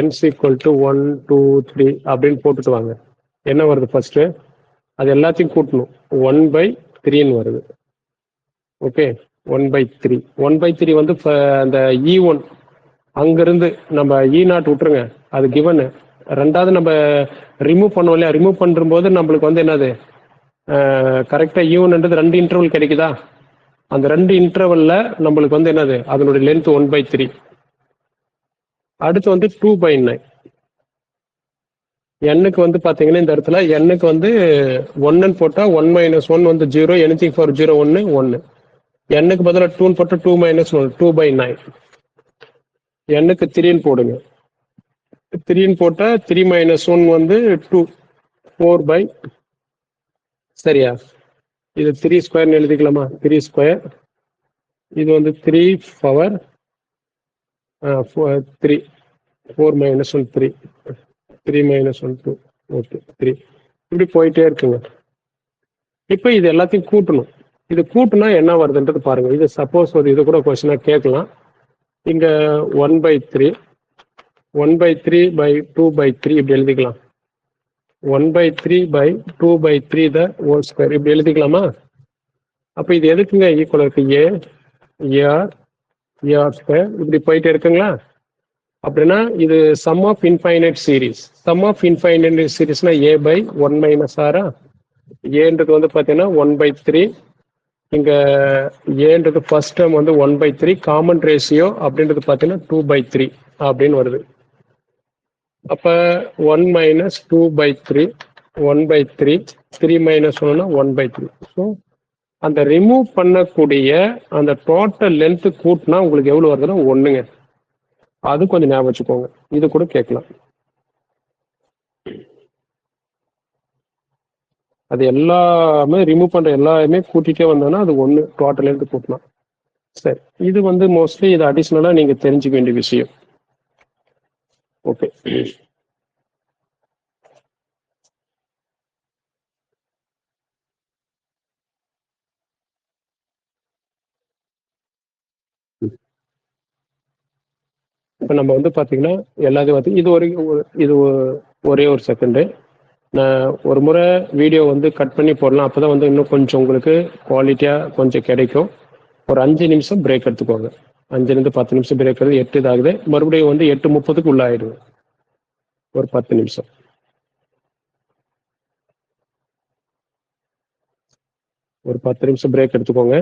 n equal to 1 2 3 அப்படின்னு போட்டுட்டு வாங்க. என்ன வருது ஃபர்ஸ்ட்? அது எல்லாத்தையும் கூட்டணும். 1/3ன்னு வருது. ஓகே, 1/3. 1/3 வந்து அந்த E1 அங்கிருந்து நம்ம E0 விட்டுருங்க, அது கிவன். ரெண்டாவது நம்ம ரிமூவ் பண்ணுவோம் இல்லையா, ரிமூவ் பண்ணும்போது நம்மளுக்கு வந்து என்னது கரெக்டா E1ன்றது 2 இன்டர்வல் கிடைக்குதா? அந்த 2 இன்டர்வல்ல நம்மளுக்கு வந்து என்னது அதனுடைய லென்த் 1/3. அடுத்து வந்து 2/9. எண்ணுக்கு வந்து பாத்தீங்கன்னா இந்த இடத்துல எண்ணுக்கு வந்து 1ன்னு போட்டா 1 - 1 வந்து 0, anything for 0 1 1. எண்ணுக்கு பதிலா 2ன்னு போட்டா 2 - 1 2/9. எண்ணுக்கு 3ன்னு போடுங்க. 3ன்னு போட்டா 3 - 1 வந்து 2 4/, சரியா? இது 3 ஸ்கொயர்னு எழுதிக்கலாமா? 3 ஸ்கொயர். இது வந்து 3 பவர் 3 4 - 1 3 3 - 1 2 ஓகே 3. இப்படி போயிட்டே இருக்குங்க. இப்போ இது எல்லாத்தையும் கூட்டணும். இது கூட்டுனா என்ன வருதுன்றது பாருங்க. இது சப்போஸ் ஒரு இது கூட கொஸ்டினா கேட்கலாம். இங்க 1/3 1/3/2/3 இப்படி எழுதிக்கலாம். 1/3/2/3 the whole square இப்படி எழுதிக்கலாமா? அப்ப இது எதுக்குங்க ஈக்குவல் இருக்கு? ஏஆர் ஸ்கொயர் இப்படி போயிட்டே இருக்குங்களா? அப்படின்னா இது sum of infinite series. Sum of infinite சீரீஸ்னா A/1 - R. ஏன்றது வந்து பாத்தீங்கன்னா 1/3. இங்க ஏன்றது ஃபர்ஸ்ட் டேர்ம் வந்து 1/3, காமன் ரேஷியோ அப்படின்றது பாத்தீங்கன்னா 2/3 அப்படின்னு வருது. அப்ப 1 - 2/3 1/3 3 - 1 1/3. ஸோ அந்த ரிமூவ் பண்ணக்கூடிய அந்த டோட்டல் லென்த் கூட்டினா உங்களுக்கு எவ்வளவு வருதுன்னா 1ங்க. அது கொஞ்சம் ஞாபகம் வச்சுக்கோங்க. இது கூட கேட்கலாம். அது எல்லாமே ரிமூவ் பண்ற எல்லாமே கூட்டிட்டே வந்தோம்னா அது 1 டோட்டல் லென்த் கூட்டலாம். சரி, இது வந்து மோஸ்ட்லி இது அடிஷனலா நீங்க தெரிஞ்சுக்க வேண்டிய விஷயம். ஓகே, இப்போ நம்ம வந்து பாத்தீங்கன்னா எல்லாத்தையும் வந்து இது ஒரே ஒரு செகண்டு. நான் ஒரு முறை வீடியோ வந்து கட் பண்ணி போடலாம். அப்பதான் வந்து இன்னும் கொஞ்சம் உங்களுக்கு குவாலிட்டியா கொஞ்சம் கிடைக்கும். ஒரு 5 நிமிஷம் பிரேக் எடுத்துக்கோங்க. 5லிருந்து 10 நிமிஷம் பிரேக் எடுத்து 8 இதாகுது. மறுபடியும் வந்து 8:30க்கு உள்ள ஆயிடுங்க. ஒரு 10 நிமிஷம். ஒரு 10 நிமிஷம் பிரேக் எடுத்துக்கோங்க.